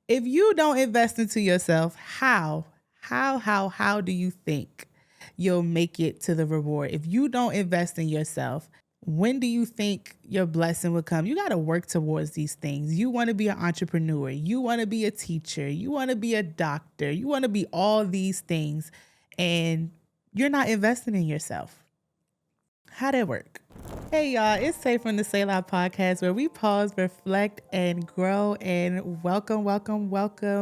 If you don't invest into yourself, how do you think you'll make it to the reward? If you don't invest in yourself, when do you think your blessing will come? You got to work towards these things. You want to be an entrepreneur. You want to be a teacher. You want to be a doctor. You want to be all these things. And you're not investing in yourself. How'd that work? Hey y'all, it's Tay from the Selah podcast where we pause, reflect, and grow. And welcome.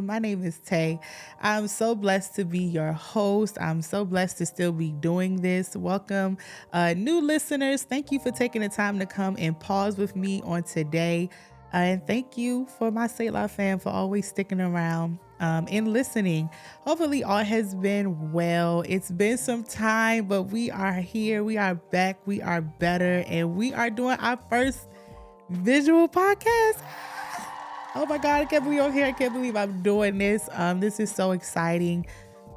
My name is Tay. I'm so blessed to be your host. I'm so blessed to still be doing this. Welcome, new listeners. Thank you for taking the time to come and pause with me on today. And thank you for my Selah fam for always sticking around and listening. Hopefully all has been well. It's been some time, but we are here. We are back. We are better. And we are doing our first visual podcast. Oh my God, I can't believe I'm here. I can't believe I'm doing this. This is so exciting.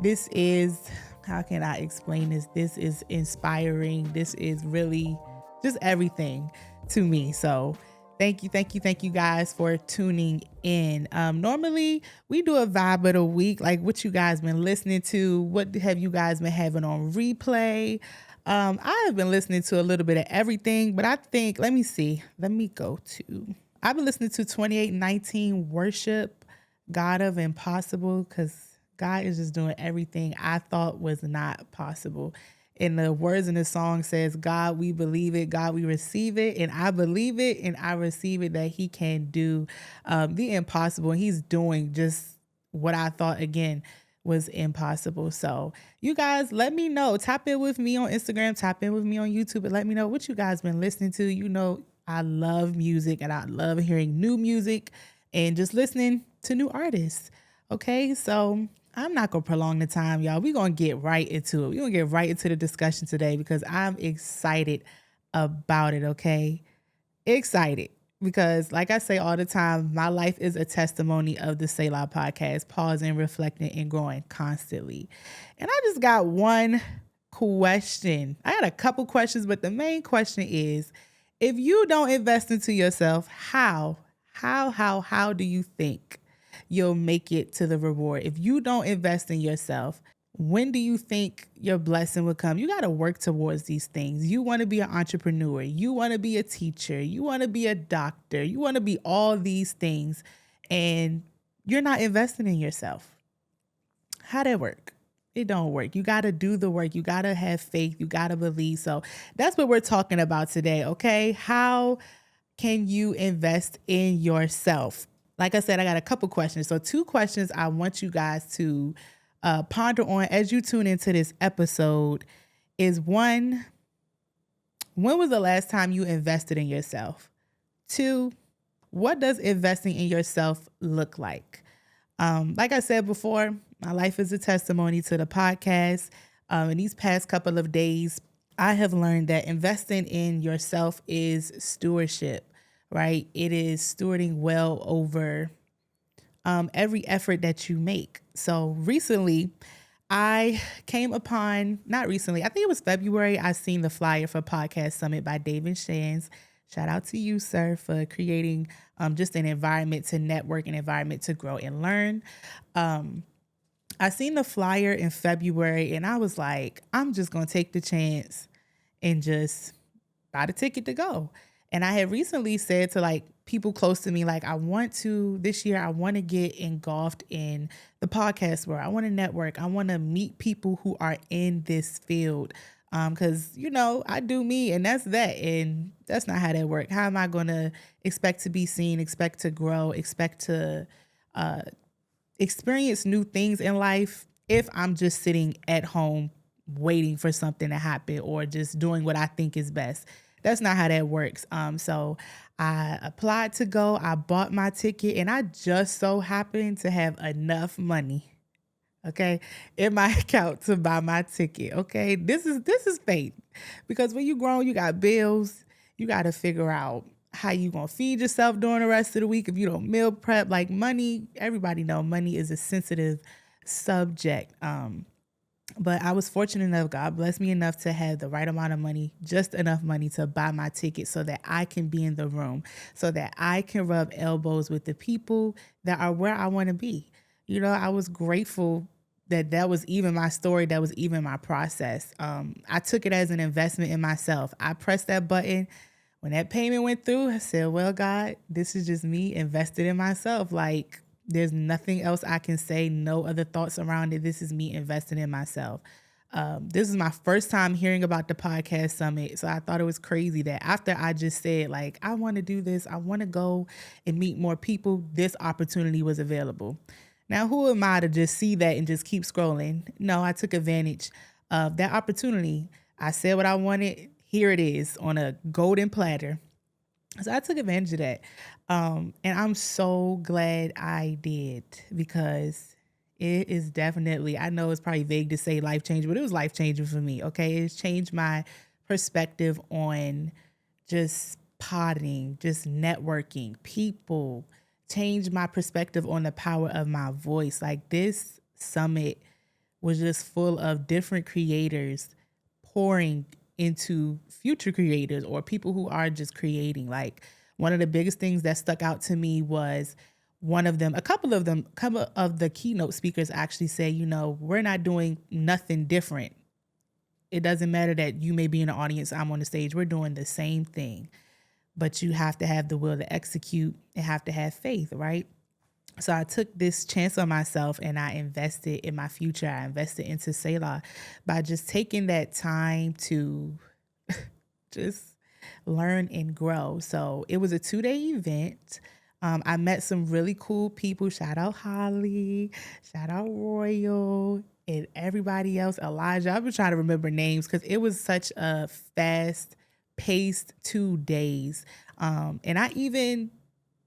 This is, how can I explain this? This is inspiring. This is really just everything to me. So thank you guys for tuning in. Normally we do a vibe of the week, like what you guys been listening to, what have you guys been having on replay. I have been listening to a little bit of everything, but I think, I've been listening to 2819 Worship, God of Impossible, because God is just doing everything I thought was not possible. And the words in the song says, God, we believe it. God, we receive it. And I believe it and I receive it that he can do the impossible. And he's doing just what I thought, again, was impossible. So you guys, let me know. Tap in with me on Instagram. Tap in with me on YouTube. And let me know what you guys been listening to. You know, I love music and I love hearing new music and just listening to new artists. Okay, so I'm not going to prolong the time, y'all. We're going to get right into it. We're going to get right into the discussion today because I'm excited about it, okay? Excited because, like I say all the time, my life is a testimony of the Selah podcast, pausing, reflecting, and growing constantly. And I just got one question. I got a couple questions, but the main question is, if you don't invest into yourself, how do you think you'll make it to the reward? If you don't invest in yourself, when do you think your blessing will come? You got to work towards these things. You want to be an entrepreneur. You want to be a teacher. You want to be a doctor. You want to be all these things, and you're not investing in yourself. How'd that work? It don't work. You got to do the work. You got to have faith. You got to believe. So that's what we're talking about today, okay? How can you invest in yourself? Like I said, I got a couple questions. So 2 questions I want you guys to ponder on as you tune into this episode is 1, when was the last time you invested in yourself? 2, what does investing in yourself look like? Like I said before, my life is a testimony to the podcast. In these past couple of days, I have learned that investing in yourself is stewardship, right? It is stewarding well over every effort that you make. So recently, I came upon, not recently, I think it was February, I seen the flyer for Podcast Summit by David Shands. Shout out to you, sir, for creating just an environment to network, an environment to grow and learn. I seen the flyer in February and I was like, I'm just going to take the chance and just buy the ticket to go. And I had recently said to like people close to me, like, this year, I want to get engulfed in the podcast world. I want to network. I want to meet people who are in this field. Cause you know, I do me and that's that. And that's not how that works. How am I going to expect to be seen, expect to grow, expect to, experience new things in life if I'm just sitting at home waiting for something to happen or just doing what I think is best? That's not how that works. So I applied to go, I bought my ticket, and I just so happened to have enough money, okay, in my account to buy my ticket. Okay. This is fate, because when you grown, you got bills, you got to figure out how you gonna feed yourself during the rest of the week if you don't meal prep. Like money, everybody know money is a sensitive subject. But I was fortunate enough, God blessed me enough to have the right amount of money, just enough money to buy my ticket so that I can be in the room, so that I can rub elbows with the people that are where I want to be. I was grateful that that was even my story, that was even my process. I took it as an investment in myself. I pressed that button. When that payment went through, I said, well, God, this is just me invested in myself. Like, there's nothing else I can say, no other thoughts around it. This is me investing in myself. This is my first time hearing about the podcast summit. So I thought it was crazy that after I just said, like, I want to do this, I want to go and meet more people, this opportunity was available. Now, who am I to just see that and just keep scrolling? No, I took advantage of that opportunity. I said what I wanted. Here it is on a golden platter. So I took advantage of that. And I'm so glad I did, because it is definitely, I know it's probably vague to say life changing, but it was life changing for me. Okay. It's changed my perspective on just potting, just networking, people, changed my perspective on the power of my voice. Like, this summit was just full of different creators pouring into future creators or people who are just creating. Like, one of the biggest things that stuck out to me was a couple of the keynote speakers actually say, we're not doing nothing different. It doesn't matter that you may be in the audience, I'm on the stage. We're doing the same thing, but you have to have the will to execute and have to have faith, right? So I took this chance on myself and I invested in my future. I invested into Selah by just taking that time to just learn and grow. So it was a 2-day event. I met some really cool people. Shout out Holly, shout out Royal, and everybody else. Elijah. I've been trying to remember names because it was such a fast paced 2 days. And I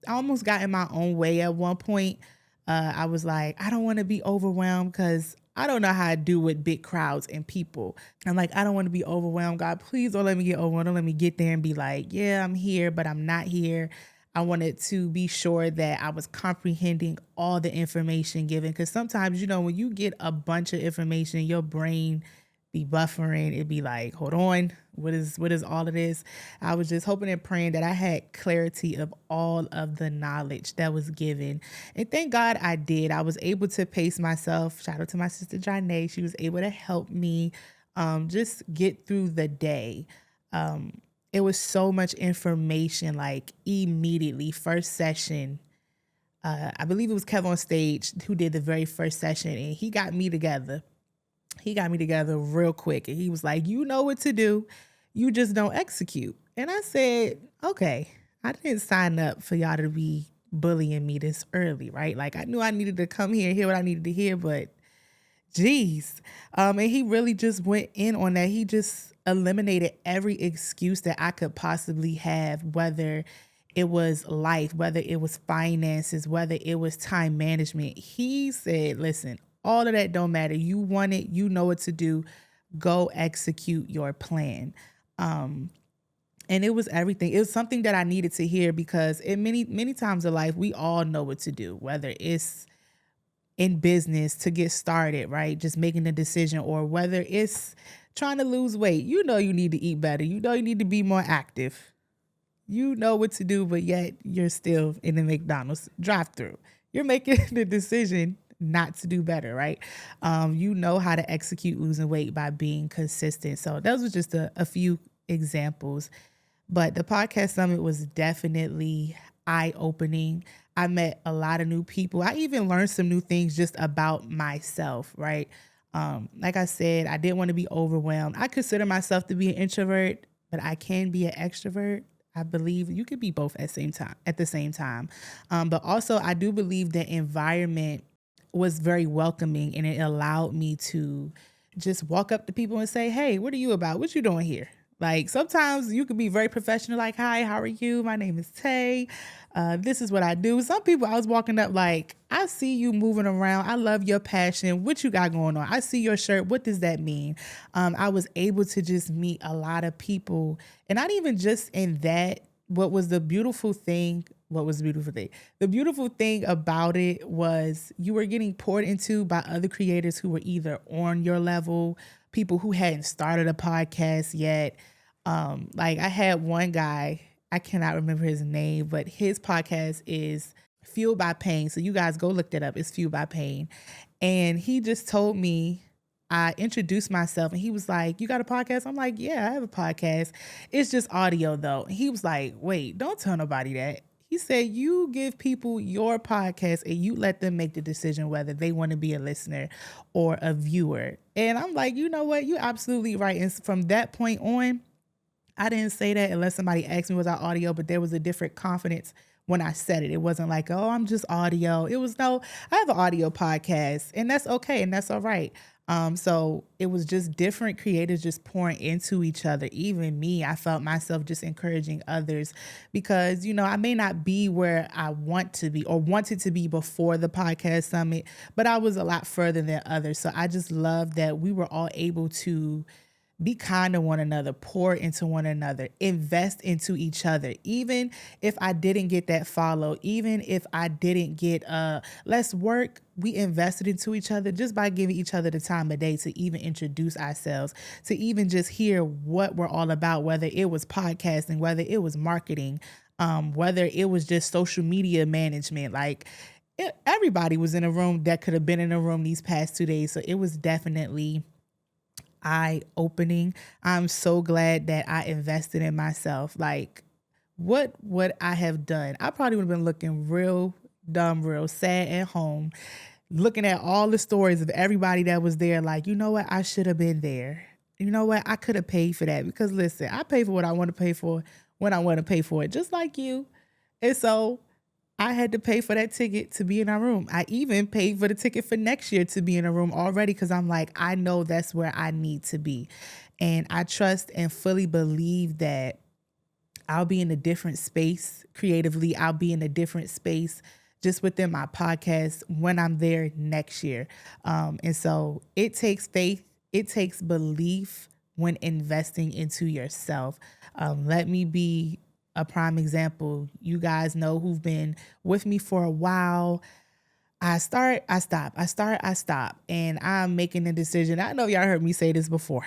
almost got in my own way at one point. I was like, I don't want to be overwhelmed because I don't know how to do with big crowds and people. I'm like, I don't want to be overwhelmed. God, please don't let me get overwhelmed. Don't let me get there and be like, yeah, I'm here, but I'm not here. I wanted to be sure that I was comprehending all the information given. Because sometimes, when you get a bunch of information, your brain be buffering. It'd be like, hold on, what is all of this? I was just hoping and praying that I had clarity of all of the knowledge that was given. And thank God I did. I was able to pace myself. Shout out to my sister Janae. She was able to help me just get through the day. It was so much information, like immediately. First session, I believe it was Kev on stage who did the very first session, and he got me together. He got me together real quick, and he was like, you know what to do. You just don't execute. And I said, okay, I didn't sign up for y'all to be bullying me this early, right? Like, I knew I needed to come here and hear what I needed to hear, but geez. And he really just went in on that. He just eliminated every excuse that I could possibly have, whether it was life, whether it was finances, whether it was time management. He said, listen, all of that don't matter. You want it, you know what to do. Go execute your plan. And it was everything. It was something that I needed to hear, because in many times in life, we all know what to do, whether it's in business to get started, right? Just making a decision, or whether it's trying to lose weight. You need to eat better. You need to be more active. You know what to do, but yet you're still in the McDonald's drive-thru. You're making the decision not to do better, right? You know how to execute losing weight by being consistent. So those were just a few examples. But the podcast summit was definitely eye-opening. I met a lot of new people. I even learned some new things just about myself, right? Like I said, I didn't want to be overwhelmed. I consider myself to be an introvert, but I can be an extrovert. I believe you could be both at the same time. But also, I do believe the environment was very welcoming, and it allowed me to just walk up to people and say, hey, what are you about? What you doing here? Like, sometimes you could be very professional, like, hi, how are you? My name is Tay. This is what I do. Some people, I was walking up like, I see you moving around. I love your passion. What you got going on? I see your shirt. What does that mean? I was able to just meet a lot of people, and not even just in that. What was the beautiful thing What was the beautiful thing? The beautiful thing about it was you were getting poured into by other creators who were either on your level, people who hadn't started a podcast yet. Like I had one guy, I cannot remember his name, but his podcast is Fueled by Pain. So you guys go look that up. It's Fueled by Pain. And he just told me, I introduced myself and he was like, "You got a podcast?" I'm like, "Yeah, I have a podcast. It's just audio though." And he was like, "Wait, don't tell nobody that." He said, "You give people your podcast and you let them make the decision whether they want to be a listener or a viewer." And I'm like, "You know what? You're absolutely right." And from that point on, I didn't say that unless somebody asked me was I audio, but there was a different confidence when I said it. It wasn't like, "Oh, I'm just audio." It was, no, I have an audio podcast and that's okay. And that's all right. So it was just different creators just pouring into each other. Even me, I felt myself just encouraging others because, I may not be where I want to be or wanted to be before the podcast summit, but I was a lot further than others. So I just love that we were all able to be kind to one another, pour into one another, invest into each other. Even if I didn't get that follow, even if I didn't get less work, we invested into each other just by giving each other the time of day to even introduce ourselves, to even just hear what we're all about, whether it was podcasting, whether it was marketing, whether it was just social media management. Like everybody was in a room that could have been in a room these past 2 days. So it was definitely eye-opening. I'm so glad that I invested in myself. Like, what would I have done? I probably would have been looking real dumb, real sad at home, looking at all the stories of everybody that was there. Like, you know what? I should have been there. You know what? I could have paid for that because listen, I pay for what I want to pay for when I want to pay for it, just like you. And so I had to pay for that ticket to be in our room. I even paid for the ticket for next year to be in a room already because I'm like, I know that's where I need to be. And I trust and fully believe that I'll be in a different space creatively. I'll be in a different space just within my podcast when I'm there next year. And so it takes faith, it takes belief when investing into yourself. Let me be a prime example. You guys know who've been with me for a while. I start, I stop. I start, I stop. And I'm making a decision. I know y'all heard me say this before,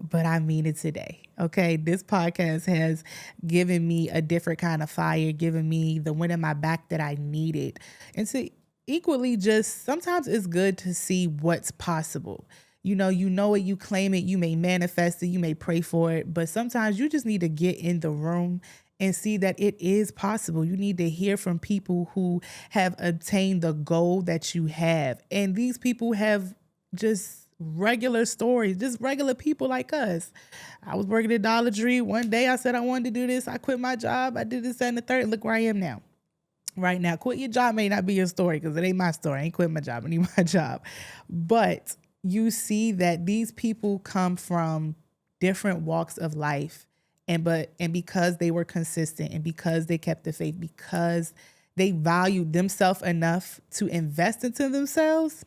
but I mean it today. Okay. This podcast has given me a different kind of fire, given me the wind in my back that I needed. And to equally just sometimes it's good to see what's possible. You know it, you claim it, you may manifest it, you may pray for it, but sometimes you just need to get in the room and see that it is possible. You need to hear from people who have obtained the goal that you have. And these people have just regular stories, just regular people like us. I was working at Dollar Tree. One day I said I wanted to do this. I quit my job. I did this and the third. Look where I am now. Right now, quit your job may not be your story because it ain't my story. I ain't quit my job. I need my job. But you see that these people come from different walks of life. And because they were consistent and because they kept the faith, because they valued themselves enough to invest into themselves,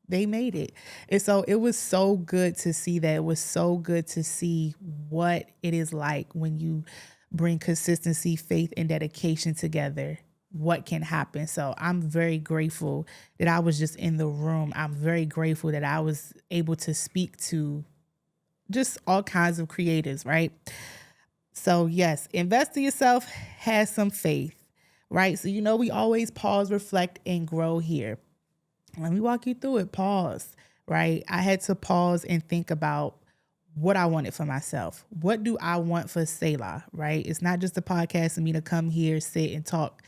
they made it. And so it was so good to see that. It was so good to see what it is like when you bring consistency, faith, and dedication together, what can happen. So I'm very grateful that I was just in the room. I'm very grateful that I was able to speak to just all kinds of creators, right? So yes, invest in yourself, have some faith, right? So we always pause, reflect, and grow here. Let me walk you through it. Pause, right? I had to pause and think about what I wanted for myself. What do I want for Selah, right? It's not just a podcast for me to come here, sit and talk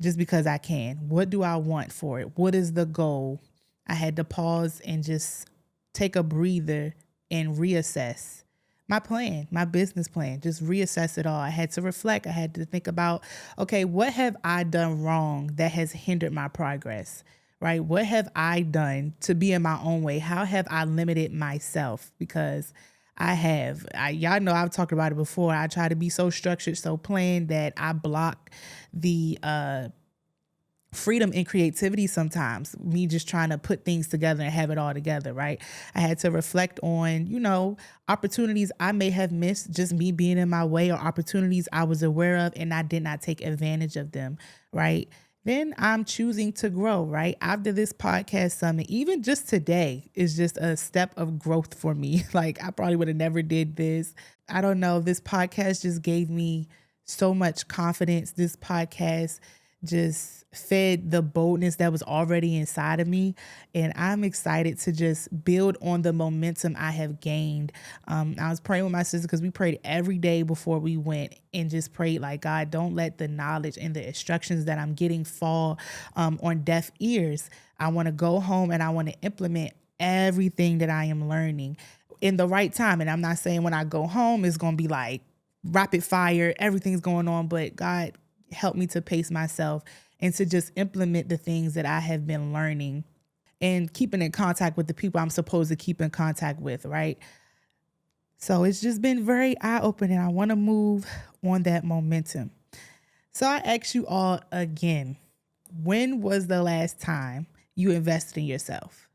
just because I can. What do I want for it? What is the goal? I had to pause and just take a breather and reassess my plan, my business plan, just reassess it all. I had to reflect. I had to think about, okay, what have I done wrong that has hindered my progress, right? What have I done to be in my own way? How have I limited myself? Because y'all know I've talked about it before. I try to be so structured, so planned that I block the freedom and creativity sometimes, me just trying to put things together and have it all together, right? I had to reflect on, opportunities I may have missed, just me being in my way, or opportunities I was aware of and I did not take advantage of them, right? Then I'm choosing to grow, right? After this podcast summit, even just today is just a step of growth for me. Like, I probably would have never did this. I don't know. This podcast just gave me so much confidence. This podcast just fed the boldness that was already inside of me. And I'm excited to just build on the momentum I have gained. I was praying with my sister because we prayed every day before we went, and just prayed like, God, don't let the knowledge and the instructions that I'm getting fall on deaf ears. I want to go home and I want to implement everything that I am learning in the right time. And I'm not saying when I go home, it's going to be like rapid fire, everything's going on, but God, help me to pace myself and to just implement the things that I have been learning and keeping in contact with the people I'm supposed to keep in contact with, right? So it's just been very eye-opening. I want to move on that momentum. So I ask you all again, when was the last time you invested in yourself?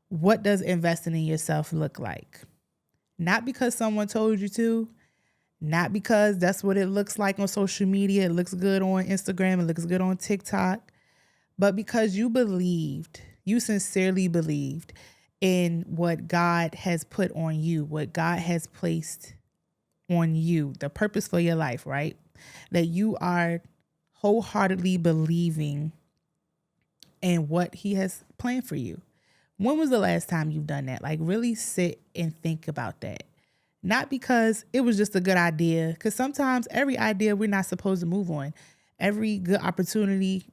What does investing in yourself look like? Not because someone told you to, not because that's what it looks like on social media. It looks good on Instagram. It looks good on TikTok. But because you sincerely believed in what God has put on you, what God has placed on you, the purpose for your life, right? That you are wholeheartedly believing in what He has planned for you. When was the last time you've done that? Like, really sit and think about that. Not because it was just a good idea, because sometimes every idea we're not supposed to move on. Every opportunity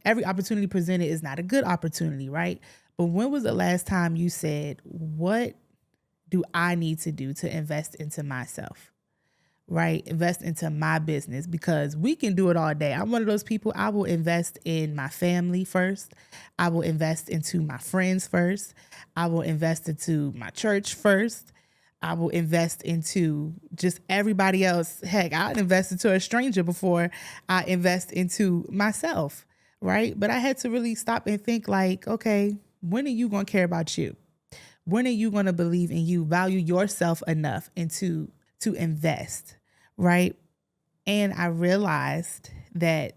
presented is not a good opportunity, right? But when was the last time you said, what do I need to do to invest into myself, right? Invest into my business, because we can do it all day. I'm one of those people. I will invest in my family first. I will invest into my friends first. I will invest into my church first. I will invest into just everybody else. Heck, I'd invest into a stranger before I invest into myself, right? But I had to really stop and think like, okay, when are you going to care about you? When are you going to believe in you, value yourself enough to invest, right? And I realized that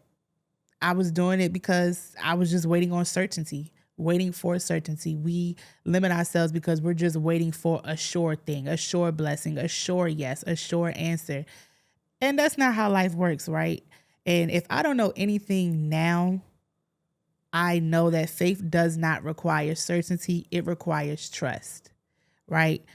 I was doing it because I was just waiting on certainty. Waiting for certainty. We limit ourselves because we're just waiting for a sure thing, a sure blessing, a sure yes, a sure answer. And that's not how life works, right? And if I don't know anything now, I know that faith does not require certainty. It requires trust, right?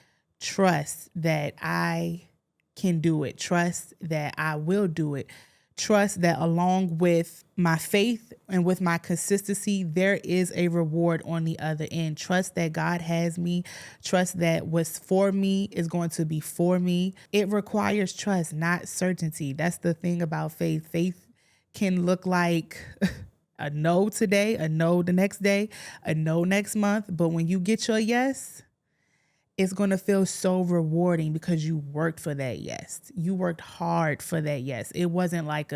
Trust that I can do it. Trust that I will do it. Trust that along with my faith and with my consistency, there is a reward on the other end. Trust that God has me. Trust that what's for me is going to be for me. It requires trust, not certainty. That's the thing about faith. Faith can look like a no today, a no the next day, a no next month. But when you get your yes, it's going to feel so rewarding because you worked for that yes. You worked hard for that yes. It wasn't like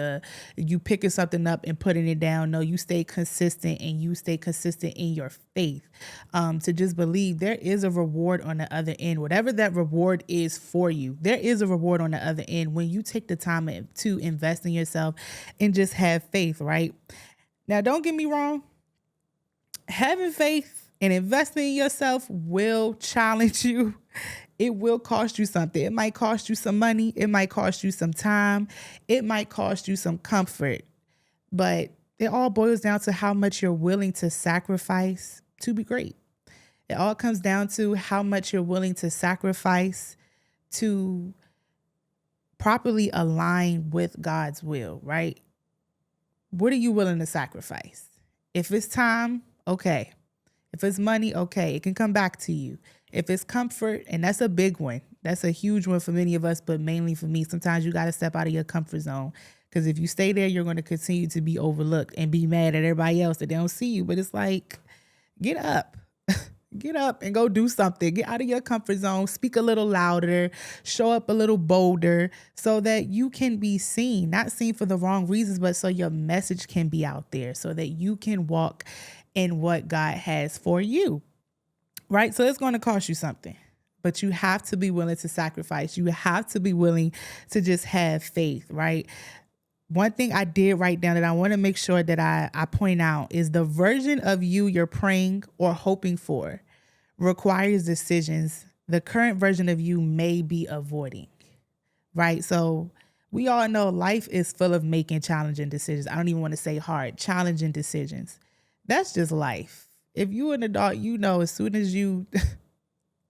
you picking something up and putting it down. No, you stay consistent, and you stay consistent in your faith to just believe there is a reward on the other end. Whatever that reward is for you, there is a reward on the other end when you take the time to invest in yourself and just have faith, right? Now, don't get me wrong. Having faith and investing in yourself will challenge you. It will cost you something. It might cost you some money. It might cost you some time. It might cost you some comfort. But it all boils down to how much you're willing to sacrifice to be great. It all comes down to how much you're willing to sacrifice to properly align with God's will, right? What are you willing to sacrifice? If it's time, okay. If it's money, okay, it can come back to you. If it's comfort, and that's a big one. That's a huge one for many of us, but mainly for me. Sometimes you got to step out of your comfort zone, because if you stay there, you're going to continue to be overlooked and be mad at everybody else that they don't see you. But it's like, get up. Get up and go do something. Get out of your comfort zone. Speak a little louder. Show up a little bolder so that you can be seen. Not seen for the wrong reasons, but so your message can be out there so that you can walk in what God has for you. Right? So it's going to cost you something. But you have to be willing to sacrifice. You have to be willing to just have faith, right? One thing I did write down that I want to make sure that I point out is the version of you you're praying or hoping for requires decisions the current version of you may be avoiding, right? So we all know life is full of making challenging decisions. I don't even want to say hard, challenging decisions. That's just life. If you're an adult, you know as soon as you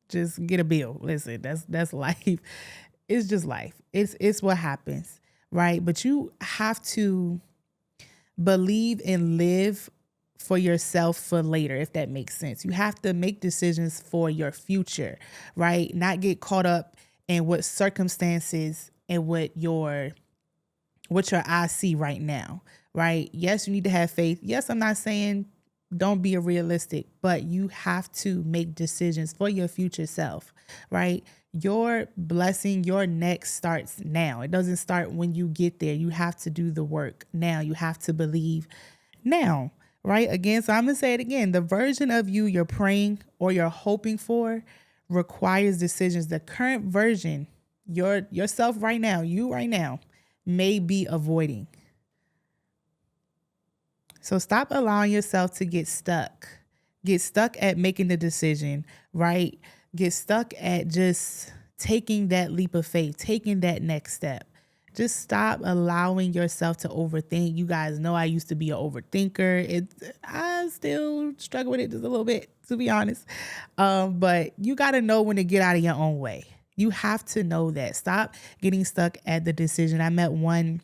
just get a bill, listen, that's life. It's just life. It's what happens, right? But you have to believe and live for yourself for later, if that makes sense. You have to make decisions for your future, right? Not get caught up in what circumstances and what your eyes see right now, right? Yes, you need to have faith. Yes, I'm not saying don't be a realistic, but you have to make decisions for your future self, right? Your blessing, your next starts now. It doesn't start when you get there. You have to do the work now. You have to believe now, right? Again, so I'm going to say it again. The version of you you're praying or you're hoping for requires decisions. The current version, yourself right now, you right now, may be avoiding. So stop allowing yourself to get stuck. Get stuck at making the decision, right? Get stuck at just taking that leap of faith, taking that next step. Just stop allowing yourself to overthink. You guys know I used to be an overthinker. I still struggle with it just a little bit, to be honest. But you got to know when to get out of your own way. You have to know that. Stop getting stuck at the decision. I met one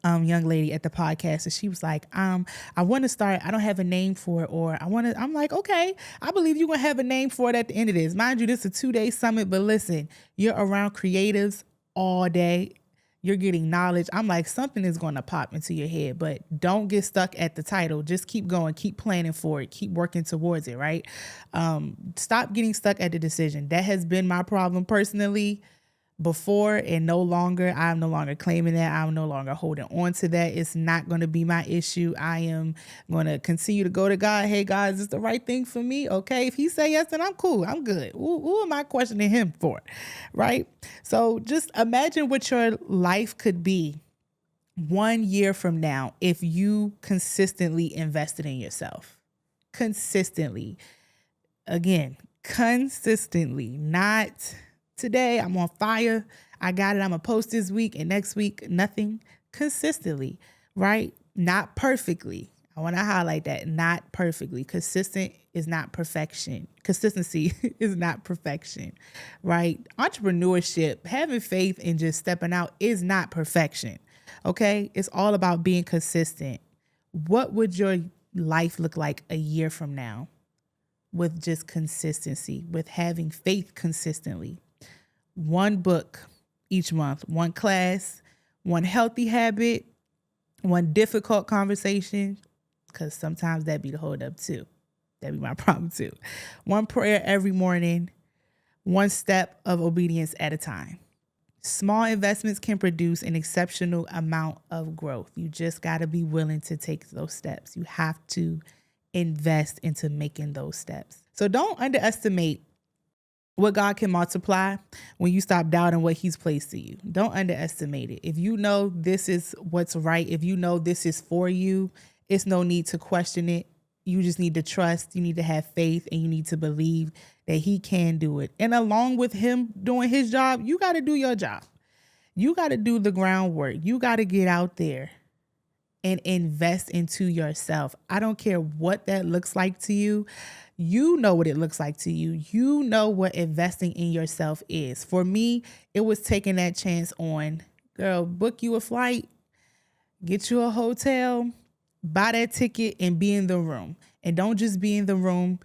young lady at the podcast, and she was like, I want to start, I don't have a name for it, or I'm like, okay, I believe you're going to have a name for it at the end of this. Mind you, this is a 2-day summit, but listen, you're around creatives all day. You're getting knowledge. I'm like, something is going to pop into your head, but don't get stuck at the title. Just keep going, keep planning for it, keep working towards it, right? Stop getting stuck at the decision. That has been my problem personally before, and I'm no longer claiming that. I'm no longer holding on to that. It's not going to be my issue. I am going to continue to go to God. Hey, God, is this the right thing for me? Okay. If he say yes, then I'm cool. I'm good. Who am I questioning him for? Right. So just imagine what your life could be 1 year from now if you consistently invested in yourself. Consistently. Again, consistently, not today I'm on fire, I got it, I'm going to post this week, and next week, nothing. Consistently, right? Not perfectly. I want to highlight that. Not perfectly. Consistent is not perfection. Consistency is not perfection, right? Entrepreneurship, having faith and just stepping out is not perfection, okay? It's all about being consistent. What would your life look like a year from now with just consistency, with having faith consistently? 1 book each month, 1 class, 1 healthy habit, 1 difficult conversation, because sometimes that'd be the hold up too. That'd be my problem too. 1 prayer every morning, 1 step of obedience at a time. Small investments can produce an exceptional amount of growth. You just got to be willing to take those steps. You have to invest into making those steps. So don't underestimate what God can multiply when you stop doubting what he's placed to you. Don't underestimate it. If you know this is what's right, if you know this is for you, it's no need to question it. You just need to trust, you need to have faith, and you need to believe that he can do it. And along with him doing his job, you got to do your job. You got to do the groundwork. You got to get out there and invest into yourself. I don't care what that looks like to you. You know what it looks like to you. You know what investing in yourself is. For me, it was taking that chance on, girl, book you a flight, get you a hotel, buy that ticket, and be in the room. And don't just be in the room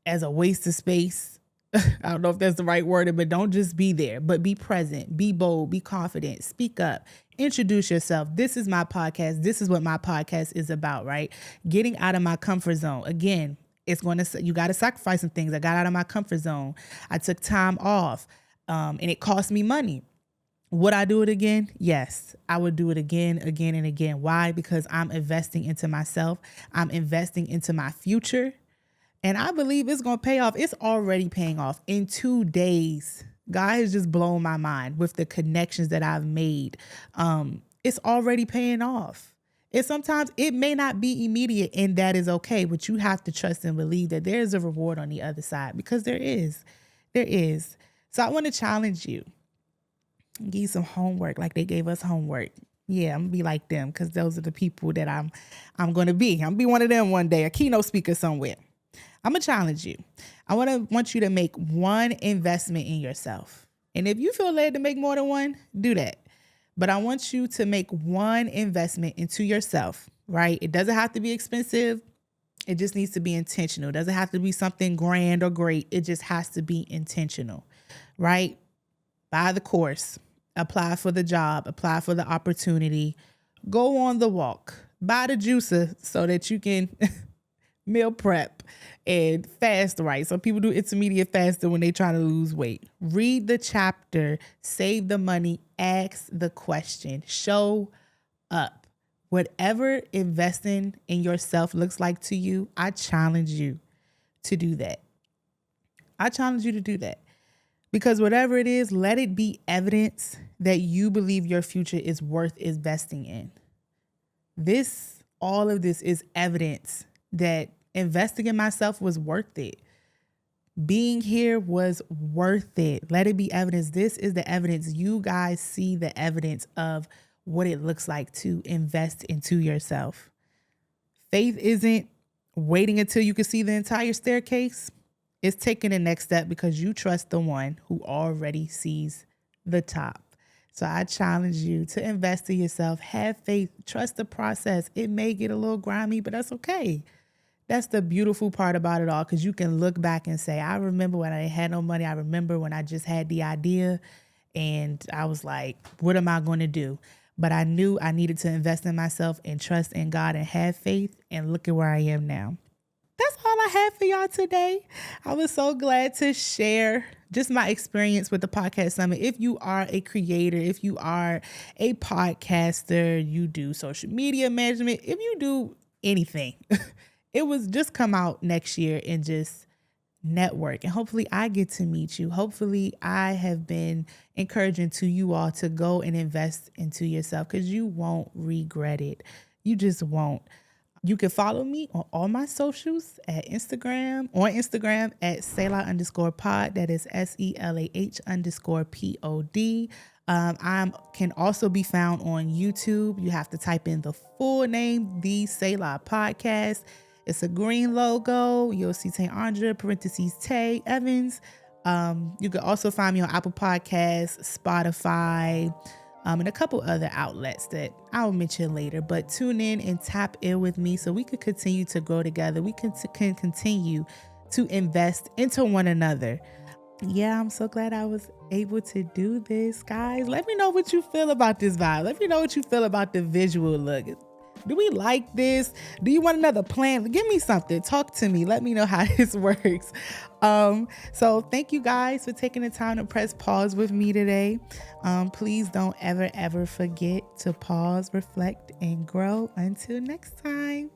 as a waste of space. I don't know if that's the right word, but don't just be there, but be present, be bold, be confident, speak up, introduce yourself. This is my podcast. This is what my podcast is about, right? Getting out of my comfort zone. Again, You got to sacrifice some things. I got out of my comfort zone. I took time off, and it cost me money. Would I do it again? Yes, I would do it again, again, and again. Why? Because I'm investing into myself. I'm investing into my future. And I believe it's going to pay off. It's already paying off. In 2 days, God has just blown my mind with the connections that I've made. It's already paying off. And sometimes it may not be immediate, and that is okay. But you have to trust and believe that there is a reward on the other side, because there is. There is. So I want to challenge you. Give you some homework like they gave us homework. Yeah, I'm gonna be like them, because those are the people that I'm gonna be. I'm gonna be one of them one day, a keynote speaker somewhere. I'm gonna challenge you. I want you to make one investment in yourself. And if you feel led to make more than one, do that. But I want you to make one investment into yourself, right? It doesn't have to be expensive. It just needs to be intentional. It doesn't have to be something grand or great. It just has to be intentional, right? Buy the course. Apply for the job, apply for the opportunity, go on the walk, buy the juicer so that you can meal prep and fast right. Some people do intermediate fasting when they try to lose weight. Read the chapter, save the money, ask the question, show up. Whatever investing in yourself looks like to you, I challenge you to do that. I challenge you to do that. Because whatever it is, let it be evidence that you believe your future is worth investing in. All of this is evidence that investing in myself was worth it. Being here was worth it. Let it be evidence. This is the evidence. You guys see the evidence of what it looks like to invest into yourself. Faith isn't waiting until you can see the entire staircase. It's taking the next step because you trust the one who already sees the top. So I challenge you to invest in yourself. Have faith. Trust the process. It may get a little grimy, but that's okay. That's the beautiful part about it all, because you can look back and say, I remember when I had no money. I remember when I just had the idea and I was like, what am I going to do? But I knew I needed to invest in myself and trust in God and have faith, and look at where I am now. That's all I have for y'all today. I was so glad to share just my experience with the Podcast Summit. If you are a creator, if you are a podcaster, you do social media management, if you do anything, it was just come out next year and just network. And hopefully I get to meet you. Hopefully I have been encouraging to you all to go and invest into yourself, because you won't regret it. You just won't. You can follow me on all my socials on Instagram at Selah_pod. That is SELAH_POD. I can also be found on YouTube. You have to type in the full name, The Selah Podcast. It's a green logo. You'll see Tay Andra, parentheses, Tay Evans. You can also find me on Apple Podcasts, Spotify, and a couple other outlets that I'll mention later. But tune in and tap in with me so we can continue to grow together. We can continue to invest into one another. Yeah, I'm so glad I was able to do this, guys. Let me know what you feel about this vibe. Let me know what you feel about the visual look. Do we like this? Do you want another plan? Give me something. Talk to me. Let me know how this works. So thank you guys for taking the time to press pause with me today. Please don't ever forget to pause, reflect, and grow. Until next time.